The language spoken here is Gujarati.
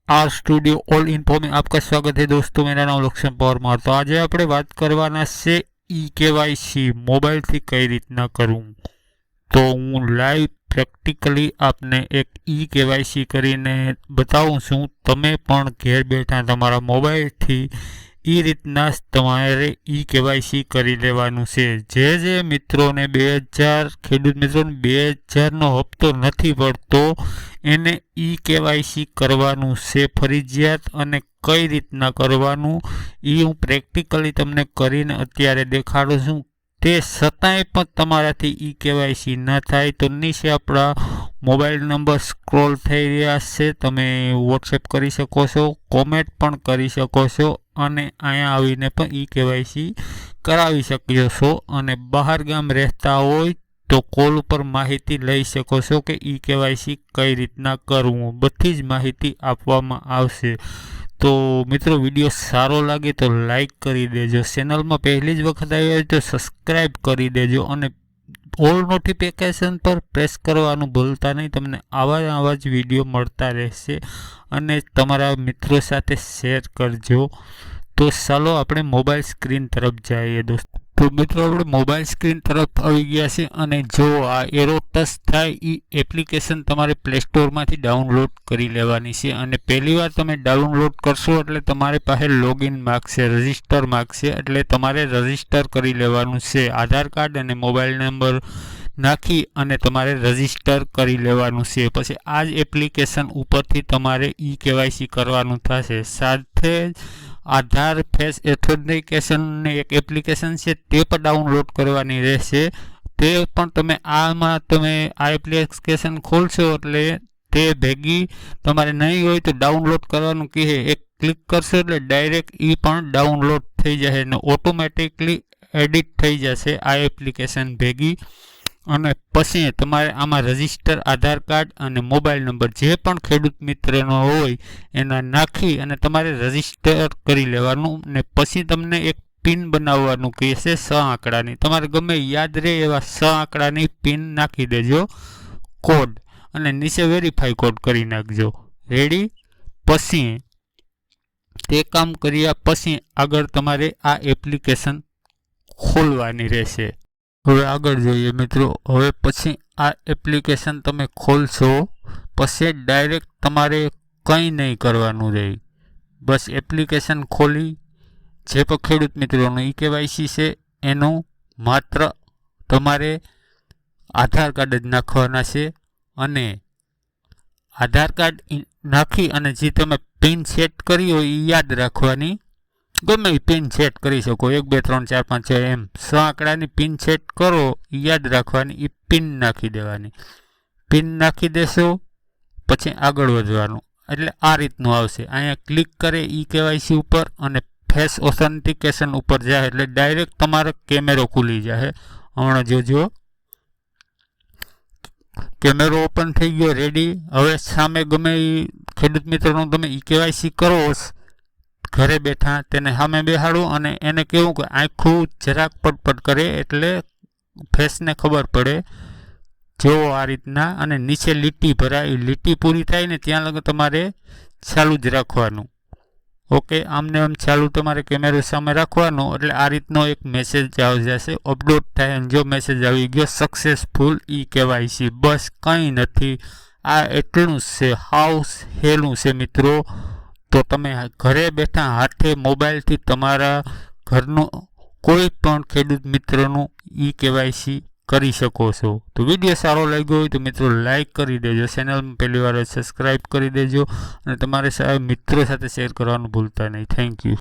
आर स्टूडियो ऑल इन्फो में आपका स्वागत है दोस्तों। मेरा नाम लक्ष्मण परमार। तो आज આપણે વાત કરવાના છે ઈ-કેવાયસી મોબાઈલથી કઈ રીતના કરવું। તો હું લાઈવ પ્રેક્ટિકલી આપને એક ઈ-કેવાયસી કરીને બતાવું છું। તમે પણ ઘેર બેઠા તમારા મોબાઈલથી એ રીતના તમારે ઈ-કેવાયસી કરી લેવાનું છે। જે મિત્રોને 2000 ખેડૂત મિત્રોને 2000નો હપ્તો નથી પડતો એને ઈ-કેવાયસી કરવાનું છે ફરજિયાત। અને કઈ રીતના કરવાનું એ હું પ્રેક્ટિકલી તમને કરીને અત્યારે દેખાડું છું। તે છતાંય પણ તમારાથી ઈ-કેવાયસી ન થાય તો નીચે આપણા મોબાઈલ નંબર સ્ક્રોલ થઈ રહ્યા છે, તમે વોટ્સએપ કરી શકો છો, કોમેન્ટ પણ કરી શકો છો અને અહીંયા આવીને પણ ઈ-કેવાયસી કરાવી શકો છો। અને બહાર ગામ રહેતા હોય તો કોલ ઉપર માહિતી લઈ શકો છો કે ઈ-કેવાયસી કઈ રીતના કરવું, બધી જ માહિતી આપવામાં આવશે। તો મિત્રો વિડીયો સારો લાગે તો લાઈક કરી દેજો, ચેનલમાં પહેલી જ વખત આવી હોય તો સબસ્ક્રાઈબ કરી દેજો અને ઓલ નોટિફિકેશન પર પ્રેસ કરવાનું ભૂલતા નહીં। તમને આવા જ વિડીયો મળતા રહેશે અને તમારા મિત્રો સાથે શેર કરજો। તો ચાલો આપણે મોબાઈલ સ્ક્રીન તરફ જઈએ દોસ્તો। તો મિત્રો આપણે મોબાઈલ સ્ક્રીન તરફ આવી ગયા છે અને જો આ એરો ટચ થાય એ એપ્લિકેશન તમારે પ્લે સ્ટોરમાંથી ડાઉનલોડ કરી લેવાની છે। અને પહેલી વાર તમે ડાઉનલોડ કરશો એટલે તમારી પાસે લોગિન માગશે, રજિસ્ટર માગશે, એટલે તમારે રજિસ્ટર કરી લેવાનું છે। આધાર કાર્ડ અને મોબાઈલ નંબર નાખી અને તમારે રજિસ્ટર કરી લેવાનું છે। પછી આ જ એપ્લિકેશન ઉપરથી તમારે ઈ-કેવાયસી કરવાનું થશે। સાથે આધાર ફેસ ઓથેન્ટિકેશનની એક એપ્લિકેશન છે તે પણ ડાઉનલોડ કરવાની રહેશે। તે પણ તમે આ એપ્લિકેશન ખોલશો એટલે તે ભેગી તમારે નહીં હોય તો ડાઉનલોડ કરવાનું કહે, એક ક્લિક કરશો એટલે ડાયરેક્ટ એ પણ ડાઉનલોડ થઈ જશે અને ઓટોમેટિકલી એડિટ થઈ જશે આ એપ્લિકેશન ભેગી। અને પછી તમારે આમાં રજિસ્ટર આધાર કાર્ડ અને મોબાઈલ નંબર જે પણ ખેડૂત મિત્રનો હોય એના નાખી અને તમારે રજિસ્ટર કરી લેવાનું। ને પછી તમને એક પિન બનાવવાનું કહેશે 6 આંકડાની, તમારે ગમે યાદ રહે એવા 6 આંકડાની પિન નાખી દેજો કોડ, અને નીચે વેરીફાઈ કોડ કરી નાખજો। રેડી? પછી તે કામ કર્યા પછી આગળ તમારે આ એપ્લિકેશન ખોલવાની રહેશે। હવે આગળ જોઈએ મિત્રો। હવે પછી આ એપ્લિકેશન તમે ખોલશો પછી ડાયરેક્ટ તમારે કંઈ નહીં કરવાનું રહે, બસ એપ્લિકેશન ખોલી જે પણ ખેડૂત મિત્રોનું ઈ-કેવાયસી છે એનું માત્ર તમારે આધાર કાર્ડ જ નાખવાના છે અને આધાર કાર્ડ નાખી અને જે તમે પિન સેટ કરી હોય એ યાદ રાખવાની, ગમે એ પિન સેટ કરી શકો, 1 2 3 4 5 6 એમ 6 આંકડાની પિન સેટ કરો યાદ રાખવાની, એ પિન નાખી દેવાની। પિન નાખી દેશો પછી આગળ વધવાનું એટલે આ રીતનું આવશે। અહીંયા ક્લિક કરે ઈ-કેવાયસી ઉપર અને ફેસ ઓથેન્ટિકેશન ઉપર જાય એટલે ડાયરેક્ટ તમારો કેમેરો ખુલી જાય। હમણાં જોજો કેમેરો ઓપન થઈ ગયો, રેડી। હવે સામે ગમે એ ખેડૂત મિત્રોનું તમે ઈ-કેવાયસી કરો ઘરે બેઠા તેને સામે બેહાડો અને એને કેવું કે આખું જરાક પડપડ કરે એટલે ફેસને ખબર પડે, જો આ રીતના। અને નીચે લીટી ભરાય, લીટી પૂરી થાય ને ત્યાં લગી તમારે ચાલુ જ રાખવાનું। ઓકે, આમને આમ ચાલુ તમારે કેમેરો સામે રાખવાનો એટલે આ રીતનો એક મેસેજ આવી જશે, અપલોડ થાય અને જો મેસેજ આવી ગયો સક્સેસફુલ ઈ-કેવાયસી, બસ કંઈ નથી। આ એટલું જ છે, હાવ હેલું છે મિત્રો। તો તમે ઘરે બેઠા હાથે મોબાઈલથી તમારા ઘરનું કોઈ પણ ખેડૂત મિત્રનું ઈ-કેવાયસી કરી શકો છો। તો વિડીયો સારો લાગ્યો હોય તો મિત્રો લાઈક કરી દેજો, ચેનલમાં પહેલી વાર સબસ્ક્રાઈબ કરી દેજો અને તમારે મિત્રો સાથે શેર કરવાનું ભૂલતા નહીં। Thank you.